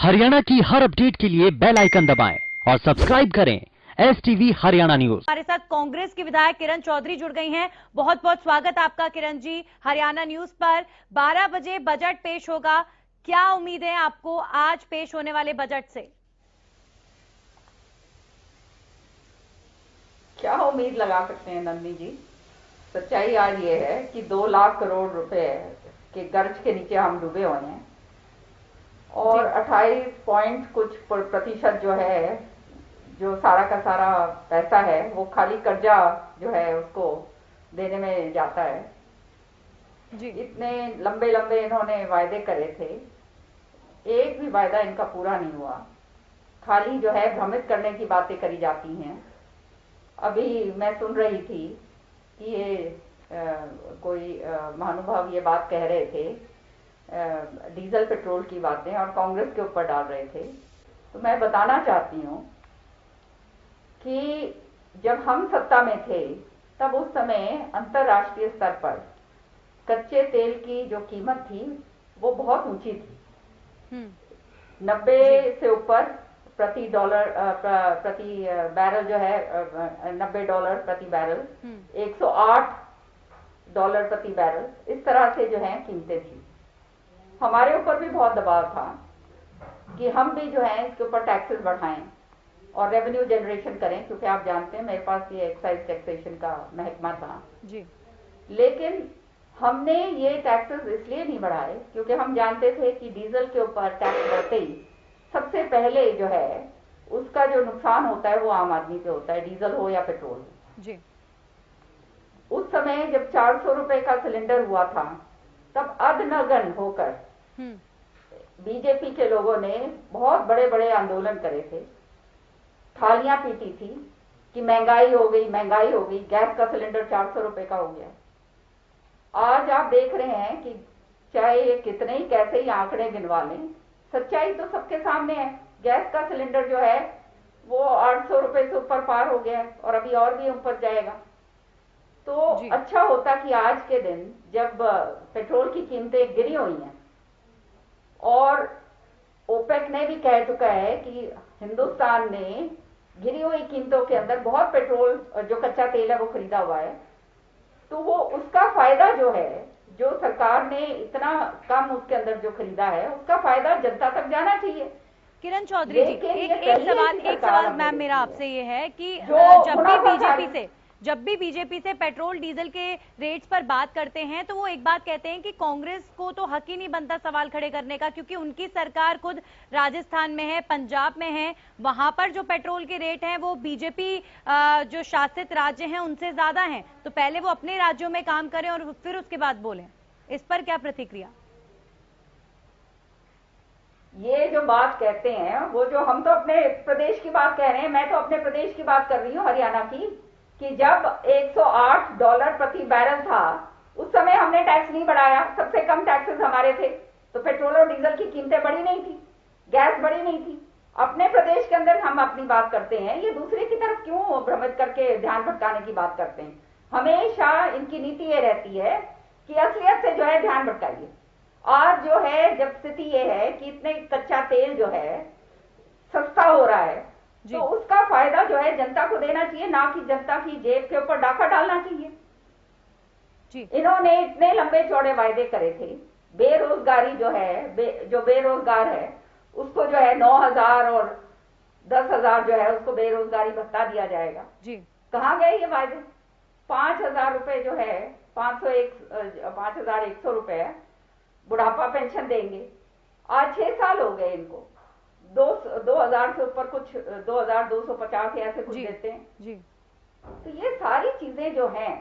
हरियाणा की हर अपडेट के लिए बेल आइकन दबाएं और सब्सक्राइब करें STV हरियाणा न्यूज। हमारे साथ कांग्रेस की विधायक किरण चौधरी जुड़ गई हैं। बहुत बहुत स्वागत आपका किरण जी हरियाणा न्यूज पर। 12 बजे बजट पेश होगा, क्या उम्मीद है आपको आज पेश होने वाले बजट से? क्या उम्मीद लगा सकते हैं नंदनी जी। सच्चाई आज ये है कि 2 लाख करोड़ रुपए के कर्ज के नीचे हम डूबे हुए हैं और 28 पॉइंट कुछ प्रतिशत जो है, जो सारा का सारा पैसा है वो खाली कर्जा जो है उसको देने में जाता है जी। इतने लंबे लंबे इन्होंने वायदे करे थे, एक भी वायदा इनका पूरा नहीं हुआ। खाली जो है भ्रमित करने की बातें करी जाती हैं। अभी मैं सुन रही थी कि ये कोई महानुभाव ये बात कह रहे थे, डीजल पेट्रोल की बातें और कांग्रेस के ऊपर डाल रहे थे। तो मैं बताना चाहती हूँ कि जब हम सत्ता में थे तब उस समय अंतर्राष्ट्रीय स्तर पर कच्चे तेल की जो कीमत थी वो बहुत ऊंची थी। 90 से ऊपर प्रति डॉलर प्रति बैरल जो है, $90 प्रति बैरल, 108 डॉलर प्रति बैरल, इस तरह से जो है कीमतें थी। हमारे ऊपर भी बहुत दबाव था कि हम भी जो है इसके ऊपर टैक्सेस बढ़ाएं और रेवेन्यू जनरेशन करें, क्योंकि आप जानते हैं मेरे पास ये एक्साइज टैक्सेशन का महकमा था जी। लेकिन हमने ये टैक्सेस इसलिए नहीं बढ़ाए क्योंकि हम जानते थे कि डीजल के ऊपर टैक्स बढ़ते ही सबसे पहले जो है उसका जो नुकसान होता है वो आम आदमी पे होता है, डीजल हो या पेट्रोल जी। उस समय जब 400 रुपए का सिलेंडर हुआ था तब अधनगन होकर बीजेपी के लोगों ने बहुत बड़े बड़े आंदोलन करे थे, थालियां पीटी थी कि महंगाई हो गई, महंगाई हो गई, गैस का सिलेंडर 400 रुपए का हो गया। आज आप देख रहे हैं कि चाहे कितने ही कैसे ही आंकड़े गिनवा लें, सच्चाई तो सबके सामने है। गैस का सिलेंडर जो है वो 800 रुपए से ऊपर पार हो गया है और अभी और भी ऊपर जाएगा। तो अच्छा होता कि आज के दिन जब पेट्रोल की कीमतें गिरी हुई हैं और ओपेक ने भी कह चुका है कि हिंदुस्तान ने गिरी हुई कीमतों के अंदर बहुत पेट्रोल जो कच्चा तेल है वो खरीदा हुआ है, तो वो उसका फायदा जो है, जो सरकार ने इतना कम उसके अंदर जो खरीदा है उसका फायदा जनता तक जाना चाहिए। किरण चौधरी जी, एक सवाल मैम मेरा आपसे ये है कि जब भी बीजेपी से पेट्रोल डीजल के रेट्स पर बात करते हैं तो वो एक बात कहते हैं कि कांग्रेस को तो हक ही नहीं बनता सवाल खड़े करने का, क्योंकि उनकी सरकार खुद राजस्थान में है, पंजाब में है, वहां पर जो पेट्रोल के रेट हैं वो बीजेपी जो शासित राज्य हैं उनसे ज्यादा हैं। तो पहले वो अपने राज्यों में काम करें और फिर उसके बाद बोलें। इस पर क्या प्रतिक्रिया? ये जो बात कहते हैं वो जो हम तो अपने प्रदेश की बात कह रहे हैं, मैं तो अपने प्रदेश की बात कर रही हूँ, हरियाणा की, कि जब 108 डॉलर प्रति बैरल था उस समय हमने टैक्स नहीं बढ़ाया, सबसे कम टैक्सेस हमारे थे, तो पेट्रोल और डीजल की कीमतें बढ़ी नहीं थी, गैस बढ़ी नहीं थी। अपने प्रदेश के अंदर हम अपनी बात करते हैं, ये दूसरे की तरफ क्यों भ्रमित करके ध्यान भटकाने की बात करते हैं? हमेशा इनकी नीति ये रहती है कि असलियत से जो है ध्यान भटकाइए। आज जो है जब स्थिति ये है कि इतने कच्चा तेल जो है सस्ता हो रहा है, तो उसका फायदा जो है जनता को देना चाहिए, ना कि जनता की जेब के ऊपर डाका डालना चाहिए जी। इन्होंने इतने लंबे चौड़े वायदे करे थे, बेरोजगारी जो है, जो बेरोजगार है उसको जो है 9,000 और 10,000 जो है उसको बेरोजगारी भत्ता दिया जाएगा जी। कहाँ गए ये वायदे? 5,000 रुपए जो है, 5,100 रुपए बुढ़ापा पेंशन देंगे। आज 6 साल हो गए इनको, 2,000 से ऊपर कुछ 2,250 ऐसे कुछ देते हैं जी। तो ये सारी चीजें जो हैं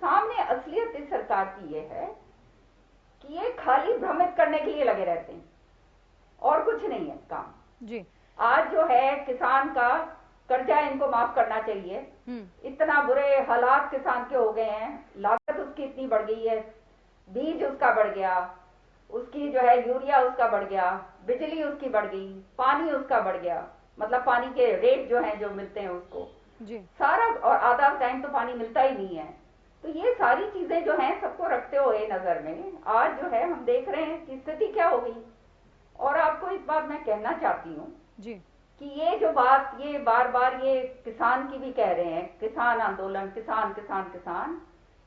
सामने, असलियत इस सरकार की ये है कि ये खाली भ्रमित करने के लिए लगे रहते हैं और कुछ नहीं है काम जी। आज जो है किसान का कर्जा इनको माफ करना चाहिए। इतना बुरे हालात किसान के हो गए हैं, लागत उसकी इतनी बढ़ गई है, बीज उसका बढ़ गया, उसकी जो है यूरिया उसका बढ़ गया, बिजली उसकी बढ़ गई, पानी उसका बढ़ गया, मतलब पानी के रेट जो हैं जो मिलते हैं उसको जी सारा, और आधा टाइम तो पानी मिलता ही नहीं है। तो ये सारी चीजें जो हैं सबको रखते हुए नजर में आज जो है हम देख रहे हैं कि स्थिति क्या हो गई। और आपको इस बात मैं कहना चाहती हूँ जी कि ये जो बात ये बार बार ये किसान की भी कह रहे हैं, किसान आंदोलन, किसान किसान किसान,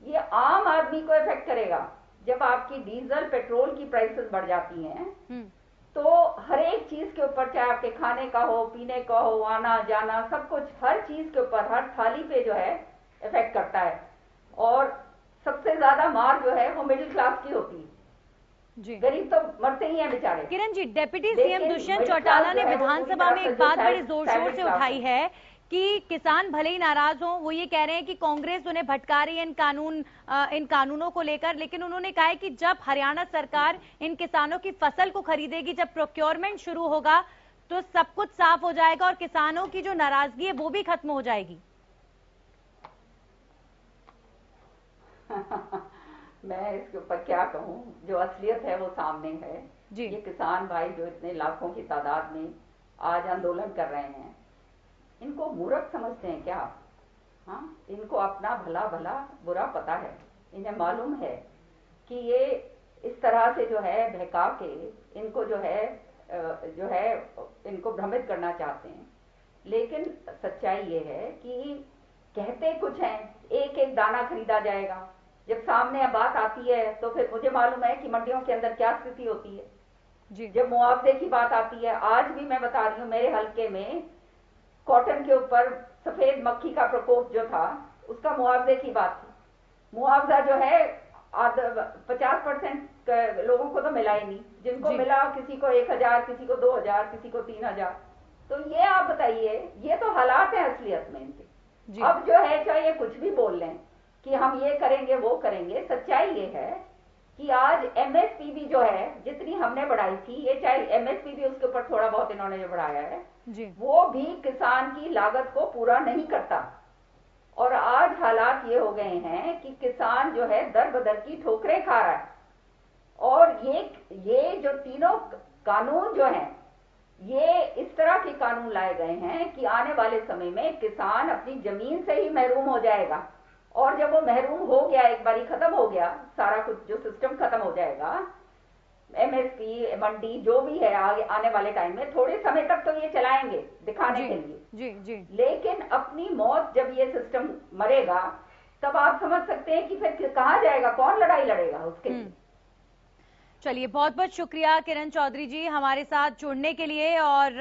ये आम आदमी को इफेक्ट करेगा। जब आपकी डीजल पेट्रोल की प्राइसेस बढ़ जाती हैं तो हर एक चीज के ऊपर, चाहे आपके खाने का हो, पीने का हो, आना जाना, सब कुछ, हर चीज के ऊपर, हर थाली पे जो है इफेक्ट करता है। और सबसे ज्यादा मार जो है वो मिडिल क्लास की होती है जी। गरीब तो मरते ही हैं बेचारे। किरण जी, डिप्टी सीएम दुष्यंत चौटाला ने विधानसभा में एक बात बड़ी जोर शोर से उठाई है कि किसान भले ही नाराज हों, वो ये कह रहे हैं कि कांग्रेस उन्हें भटका रही है इन कानूनों को लेकर, लेकिन उन्होंने कहा है कि जब हरियाणा सरकार इन किसानों की फसल को खरीदेगी, जब प्रोक्योरमेंट शुरू होगा तो सब कुछ साफ हो जाएगा और किसानों की जो नाराजगी है वो भी खत्म हो जाएगी। मैं इसके ऊपर क्या कहूँ, जो असलियत है वो सामने है जी। ये किसान भाई जो इतने लाखों की तादाद में आज आंदोलन कर रहे हैं, इनको मूर्ख समझते हैं क्या? हाँ, इनको अपना भला भला बुरा पता है। इन्हें मालूम है कि ये इस तरह से जो है बहका के इनको जो है इनको भ्रमित करना चाहते हैं। लेकिन सच्चाई ये है कि कहते कुछ हैं, एक एक दाना खरीदा जाएगा, जब सामने बात आती है तो फिर मुझे मालूम है कि मंडियों के अंदर क्या स्थिति होती है जी। जब मुआवजे की बात आती है, आज भी मैं बता रही हूँ, मेरे हलके में कॉटन के ऊपर सफेद मक्खी का प्रकोप जो था, उसका मुआवजे की बात थी। मुआवजा जो है 50% लोगों को तो मिला ही नहीं, जिनको मिला किसी को 1000, किसी को 2000, किसी को 3000। तो ये आप बताइए, ये तो हालात है असलियत में इनके। अब जो है चाहे ये कुछ भी बोल लें कि हम ये करेंगे वो करेंगे, सच्चाई ये है कि आज एमएसपी भी जो है जितनी हमने बढ़ाई थी, ये चाहे एमएसपी भी उसके ऊपर थोड़ा बहुत इन्होंने जो बढ़ाया है जी। वो भी किसान की लागत को पूरा नहीं करता। और आज हालात ये हो गए हैं कि किसान जो है दर बदर की ठोकरें खा रहा है। और ये जो तीनों कानून जो हैं, ये इस तरह के कानून लाए गए हैं कि आने वाले समय में किसान अपनी जमीन से ही महरूम हो जाएगा। और जब वो महरूम हो गया, एक बारी खत्म हो गया, सारा कुछ जो सिस्टम खत्म हो जाएगा, एमएसपी, मंडी जो भी है, आने वाले टाइम में थोड़े समय तक तो ये चलाएंगे दिखाने के लिए जी। लेकिन अपनी मौत जब ये सिस्टम मरेगा, तब आप समझ सकते हैं कि फिर कहाँ जाएगा, कौन लड़ाई लड़ेगा उसके लिए। चलिए, बहुत बहुत शुक्रिया किरण चौधरी जी हमारे साथ जुड़ने के लिए। और